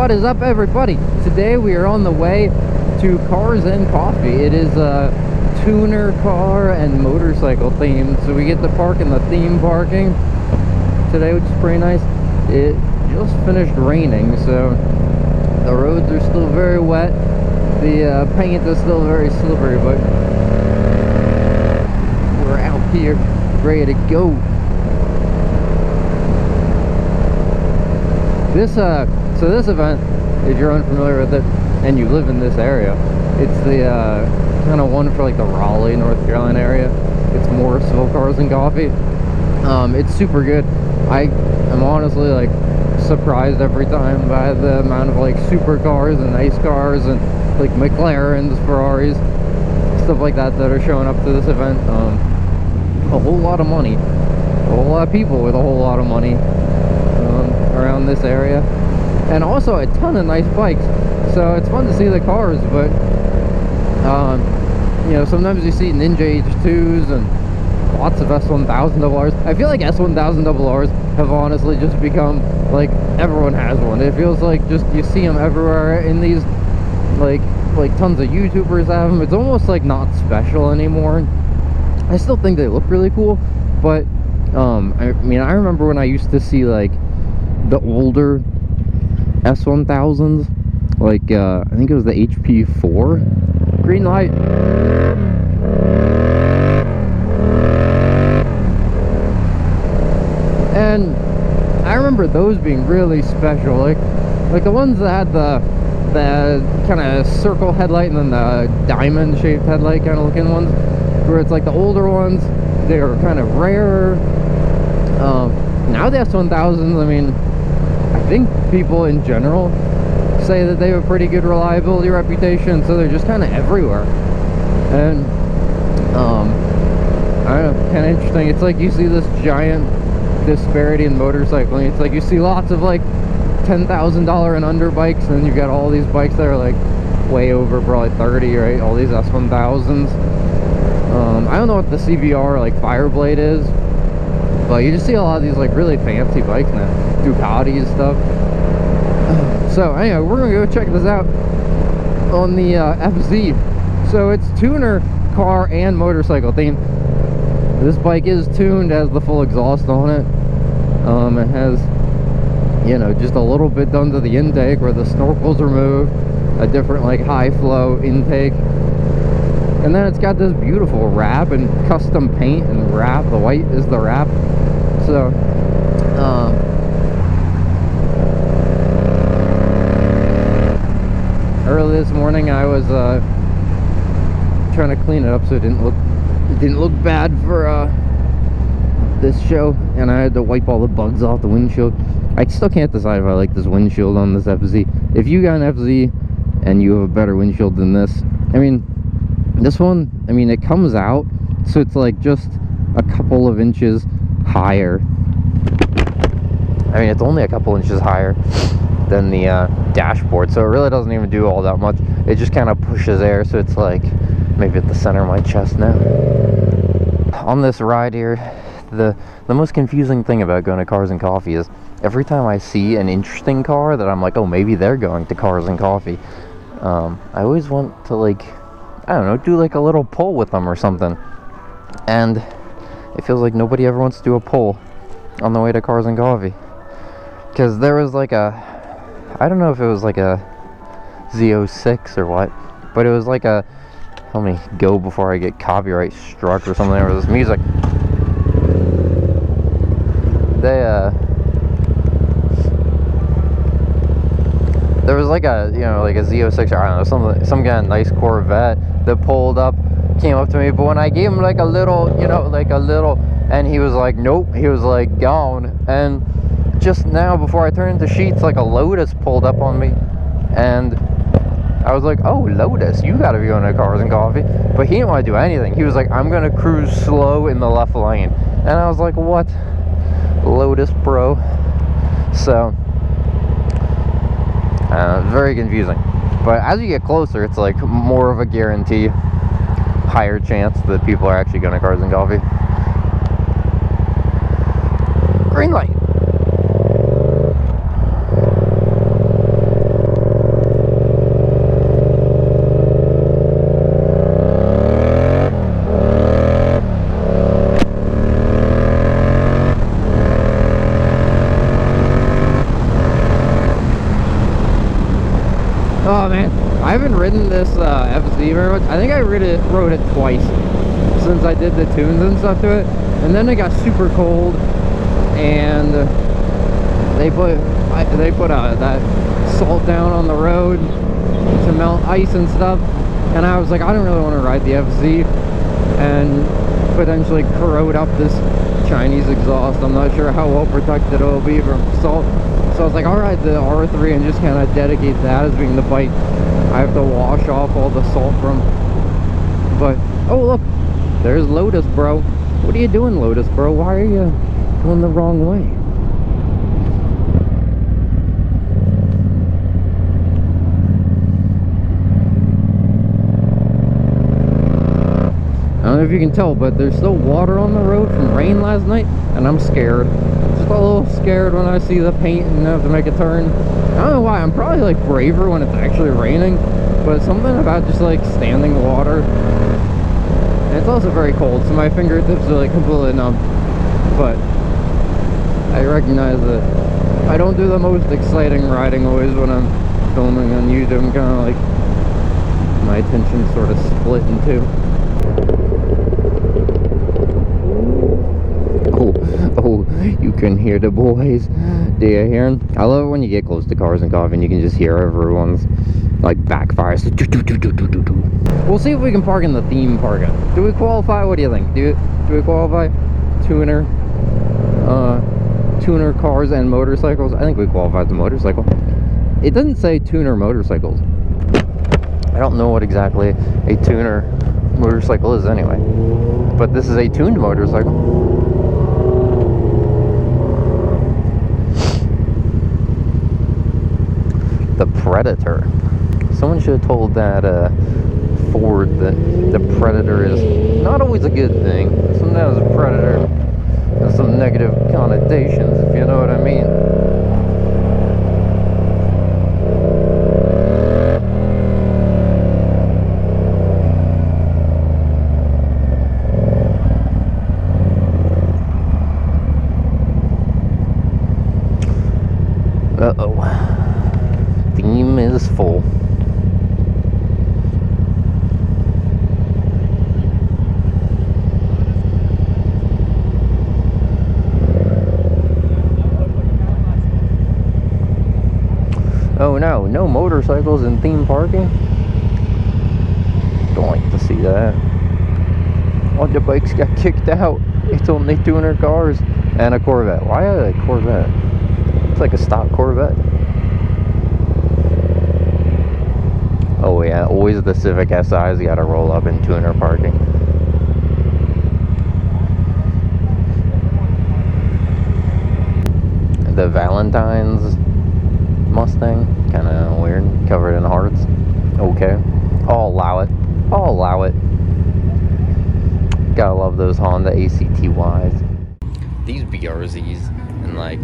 What is up, everybody? Today we are on the way to Cars and Coffee. It is a tuner car and motorcycle themed, so we get to park in the theme parking today, which is pretty nice. It just finished raining, so the roads are still very wet. The paint is still very slippery, but we're out here ready to go. So this event, if you're unfamiliar with it and you live in this area, it's the kind of one for like the Raleigh, North Carolina area. It's Morrisville Cars and Coffee. It's super good. I am honestly like surprised every time by the amount of like supercars and nice cars and like McLarens, Ferraris, stuff like that are showing up to this event. A whole lot of money, a whole lot of people with a whole lot of money around this area, and also a ton of nice bikes. So it's fun to see the cars, but you know, sometimes you see Ninja H2s and lots of S1000RRs. I feel like S1000RRs have honestly just become like everyone has one. It feels like just you see them everywhere in these like tons of YouTubers have them. It's almost like not special anymore. I still think they look really cool, but I mean, I remember when I used to see like the older S1000s, like I think it was the HP4. Green light. And I remember those being really special, like the ones that had the kind of circle headlight and then the diamond shaped headlight kind of looking ones, where it's like the older ones, they are kind of rarer. Now the S1000s, I mean, I think people in general say that they have a pretty good reliability reputation, so they're just kind of everywhere. And I don't know, kind of interesting. It's like you see this giant disparity in motorcycling. It's like you see lots of like $10,000 and under bikes, and then you've got all these bikes that are like way over probably 30, right? All these S1000s. I don't know what the CBR like Fireblade is, but you just see a lot of these like really fancy bikes now, Ducati and stuff. So anyway, we're gonna go check this out on the FZ. So it's tuner, car, and motorcycle theme. This bike is tuned, has the full exhaust on it. It has, you know, just a little bit done to the intake where the snorkel's removed, a different like high flow intake. And then it's got this beautiful wrap and custom paint and wrap. The white is the wrap. So, early this morning I was trying to clean it up so it didn't look bad for this show, and I had to wipe all the bugs off the windshield. I still can't decide if I like this windshield on this FZ. If you got an FZ and you have a better windshield than this, I mean, this one, I mean, it comes out, so it's like just a couple of inches higher. I mean, it's only a couple inches higher than the dashboard, so it really doesn't even do all that much. It just kind of pushes air, so it's like maybe at the center of my chest now. On this ride here, the most confusing thing about going to Cars and Coffee is every time I see an interesting car that I'm like, oh, maybe they're going to Cars and Coffee, I always want to, like, I don't know, do like a little poll with them or something. And it feels like nobody ever wants to do a poll on the way to Cars and Coffee. Because there was like a, I don't know if it was like a Z06 or what, but it was like a, let me go before I get copyright struck or something. There was this music. There was like a, you know, like a Z06 or I don't know, some kind of nice Corvette that pulled up, came up to me, but when I gave him like a little, you know, like a little, and he was like, nope, he was like gone. And just now before I turned into sheets, like a Lotus pulled up on me, and I was like, oh, Lotus, you gotta be going to Cars and Coffee. But he didn't want to do anything. He was like, I'm gonna cruise slow in the left lane. And I was like, what? Lotus, bro. So very confusing. But as you get closer, it's like more of a guarantee, higher chance that people are actually going to Cars and Coffee. Green light. Oh man, I haven't ridden this FZ very much. I think I rode it twice since I did the tunes and stuff to it. And then it got super cold, and they put that salt down on the road to melt ice and stuff. And I was like, I don't really want to ride the FZ and potentially corrode up this Chinese exhaust. I'm not sure how well protected it'll be from salt. So I was like, I'll ride the R3 and just kind of dedicate that as being the bike I have to wash off all the salt from. But, oh look, there's Lotus, bro. What are you doing, Lotus, bro? Why are you going the wrong way? I don't know if you can tell, but there's still water on the road from rain last night, and I'm scared. Just a little scared when I see the paint and have to make a turn. I don't know why. I'm probably like braver when it's actually raining, but something about just like standing water. And it's also very cold, so my fingertips are like completely numb. But I recognize that I don't do the most exciting riding always when I'm filming on YouTube. I'm kind of like, my attention's sort of split in two. Oh, you can hear the boys. Do you hear them? I love it when you get close to Cars and Coffee and you can just hear everyone's like backfires. We'll see if we can park in the theme parking. Do we qualify? What do you think? Do we qualify? Tuner cars and motorcycles? I think we qualified the motorcycle. It doesn't say tuner motorcycles. I don't know what exactly a tuner motorcycle is anyway. But this is a tuned motorcycle. The Predator. Someone should have told that Ford that the Predator is not always a good thing. Sometimes a Predator has some negative connotations, if you know what I mean. Uh-oh. Theme is full. Oh no, no motorcycles in theme parking? Don't like to see that. All the bikes got kicked out. It's only 200 cars and a Corvette. Why a Corvette? It's like a stock Corvette. Oh yeah, always the Civic SI's gotta roll up in tuner parking. The Valentine's Mustang, kinda weird, covered in hearts. Okay, I'll allow it. I'll allow it. Gotta love those Honda ACTYs. These BRZs and like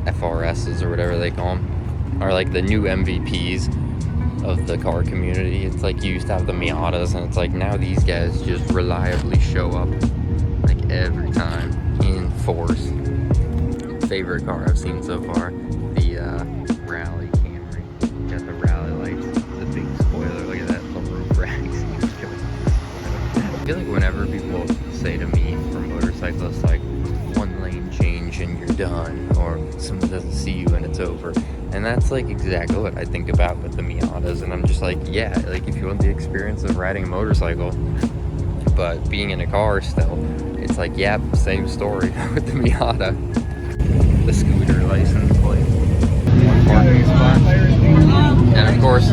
FRSs or whatever they call them are like the new MVPs of the car community. It's like you used to have the Miatas, and it's like now these guys just reliably show up like every time in force. Favorite car I've seen so far, the Rally Camry. Got the Rally lights, the big spoiler. Look at that, the roof racks. I feel like whenever people say to me from motorcyclists like 1 lane change and you're done, or someone doesn't see you and it's over. And that's like exactly what I think about with the Miatas, and I'm just like, yeah, like if you want the experience of riding a motorcycle, but being in a car still, it's like, yeah, same story with the Miata. The scooter license plate, 1 parking spot, and of course,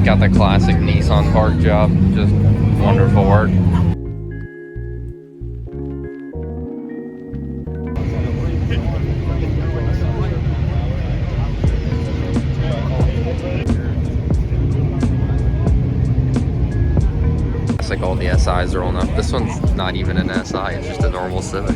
got the classic Nissan park job, just wonderful work. Like all the SIs are rolling up. This one's not even an SI, it's just a normal Civic.